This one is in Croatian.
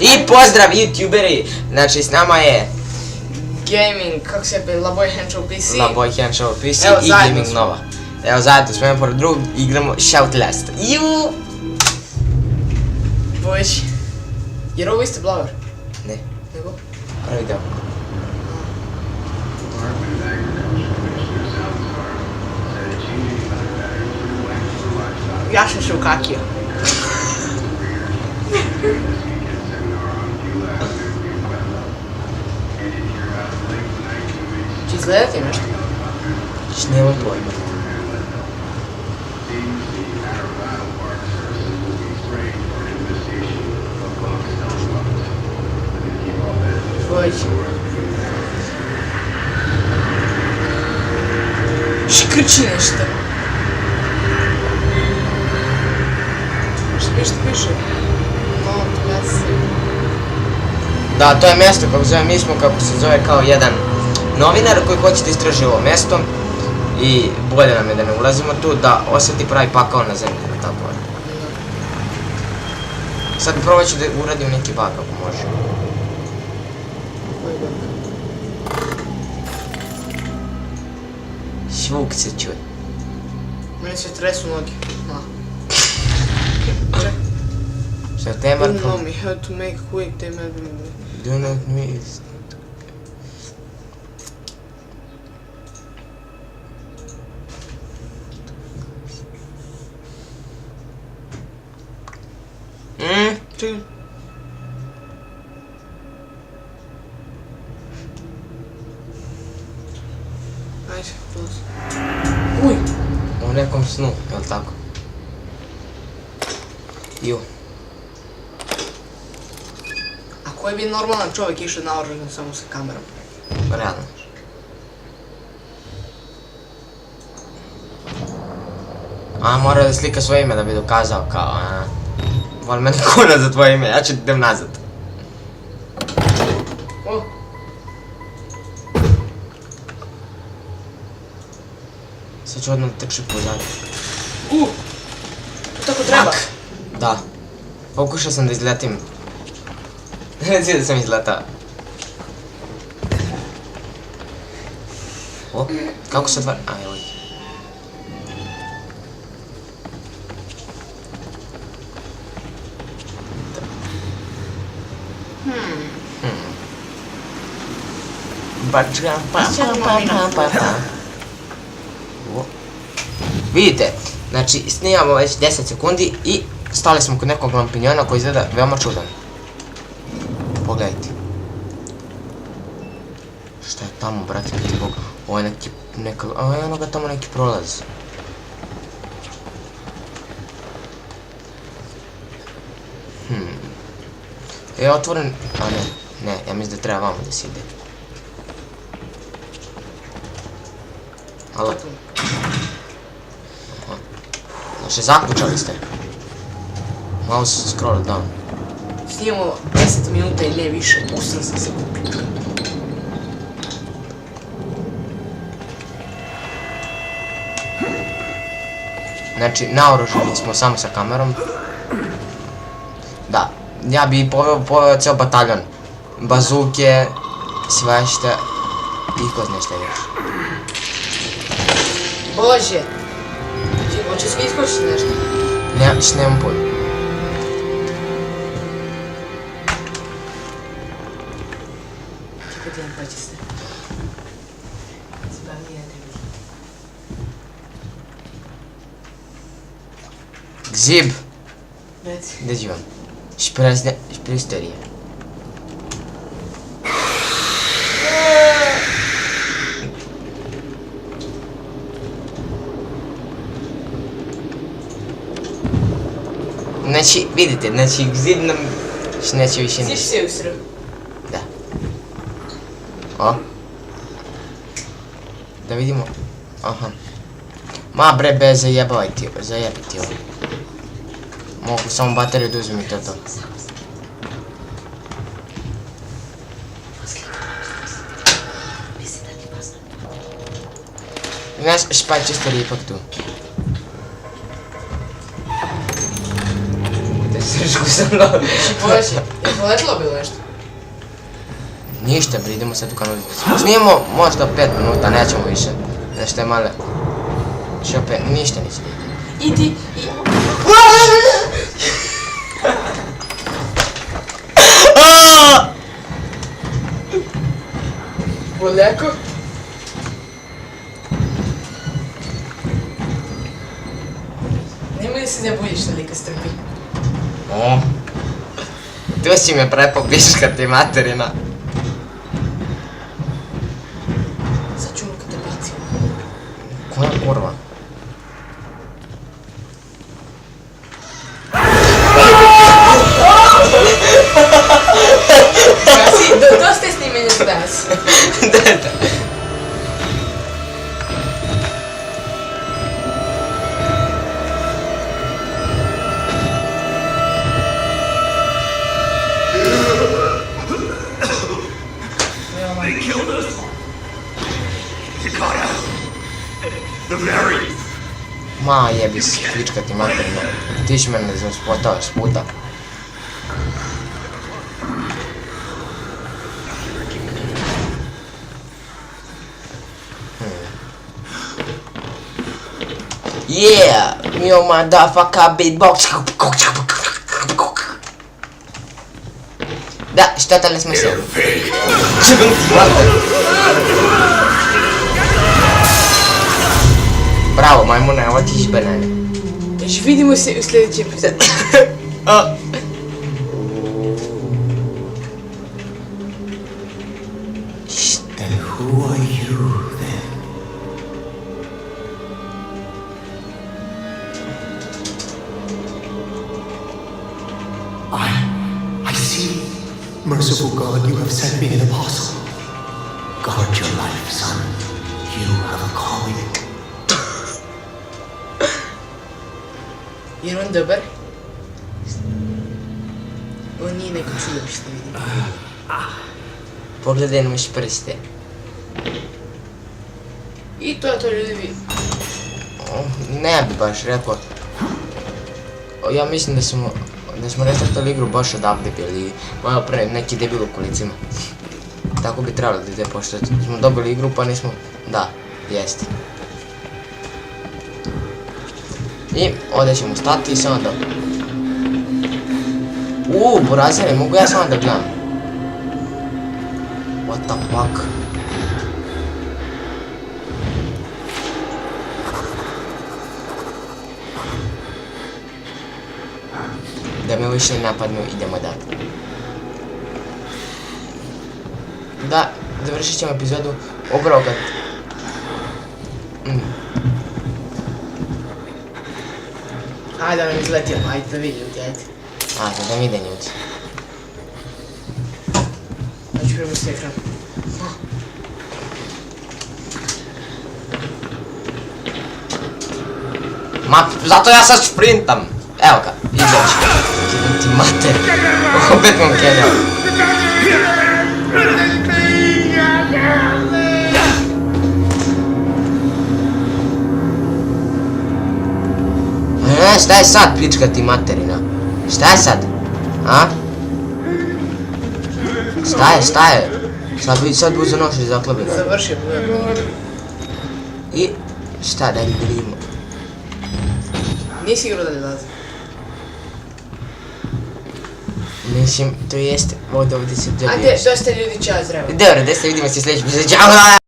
I pozdrav youtuberi, znači s nama je Gaming, kako se je Laboj Henčov PC. Laboj Henčov PC Evo, i Gaming Nova. Evo zajedno smo pored drugog igramo Shout-Last. Iu! Bojić. Jer ovo isti blaver? Ne, Nego? prvi deo. Ja sam se ukakio. Će izgledati nešto? Nemam pojma. Bojić. Škrči nešto. Što piše? Da, to je mjesto kako zove, mi smo kako se zove kao jedan novinar koji hoće da istraži ovo mjesto i bolje nam je da ne ulazimo tu, da osjeti pravi pakao na zemlji, tako je. Sad probat ću da uradim neki bug ako može. Zvuk se čuje. Meni se tresu noge. Šta te Don't Marko? know me how to make quick damage. Do not miss. Čekaj. Ajde, plus. Uj! U nekom snu, jel tako? Ju. A koji bi normalan čovjek išao naoružan samo sa kamerom? Realno. A, mora da slika svoje ime da bi dokazao kao, a. Voli meni kuna za tvoje ime, ja ću idem nazad. O! Sad ću odmah trči pozadnje. Tako treba! Da. Pokušao sam da izletim. Reci da sam izletao. O, kako se otvara? A, evo ih. Vidite, znači snimamo već 10 sekundi i stali smo kod nekog lampinjona koji izgleda veoma čudan. Pogledajte. Šta je tamo, brate, ti bog? Ovo je ono ga tamo neki prolaz. Je otvoren, a ne, ja mislim da treba vamo da se ide. Alo? Znači, zaključali ste. Mouse scroll down. Snimamo 10 minuta i ne više, usran sam se kupička. Znači, naoružani smo samo sa kamerom. Da, ja bi poveo ceo bataljon. Bazuke, svešte i ko zna šta još. Bože! Hoće svi iskočiti nešto? Nemam pojma. Čekaj, tijem pa će se. Zbavni ne treba. Gzib! Reci. Gdje živam? Šprestorija. Znači, vidite, znači Gzib nam neće više Siš se usro. Da. O. Da vidimo. Aha. Ma bre, bez zajebiti ovo. Mogu samo bateriju da uzmem i to. Znaš, špajčester je ipak tu. Sršku sam lovi. Bože, Poletilo bilo nešto? Ništa, bre, idemo sad u kanalizaciju. Snijemo možda 5 minuta, nećemo više. Nešto je malo... Šope, ništa neće da ide. Idi, Boleko? Nemoj da se ne bojiš da lika strpi. O, tu si me prepao piška ti materina. Sad ću kad te bacim. Koja kurva? Dosta je snimanja za danas. Da. They killed us. You got out. The berries. Ma jebi se, pička ti materina. Ti si mene zaspotao s puta. Yeah, you motherfucker beatbox. Da, šta te ne smislio? Bravo, majmune, evo ti iš banane. Još vidimo se u sljedećem epizodu. And who are you then? I see. Merciful God, you have sent me an apostle. Guard your life, son. You have a calling. Jer on dobar? On nije neko čudo što vidim. Pogledaj na miš prste. I to ljudi vidi. Ne bi baš rekao. Ja mislim da smo restartali igru baš odavde bili malo pre neki debil u kolicima. Tako bi trebalo da ide, pošto smo dobili igru pa nismo... Da, jeste. I ovdje ćemo stati i samo da... burazere, mogu ja samo da gledam. What the fuck? Da me više ne napadnu, idemo dati. Da, završit ćemo epizodu upravo kad... Ajde da nam izletimo, ajde da vidi ljudi, ajde. Ajde, da vide ljudi. Znači premustiti ekran. Ma, zato ja sad sprintam. Evo ga, izaći. Idem ti mater. Opet mam kenjao. Šta je sad, pička ti materina? Šta je sad? A? Šta je? Sad buze nož i zaklabi ga. Završio bude. I šta, daj da vidimo. Nisi igrao da ne lazi. Mislim, to jeste, ovdje se dobiješ. Ajde, dosta ljudi, čao, zdravo. Dobro, da se vidimo se sljedeći. Ćao!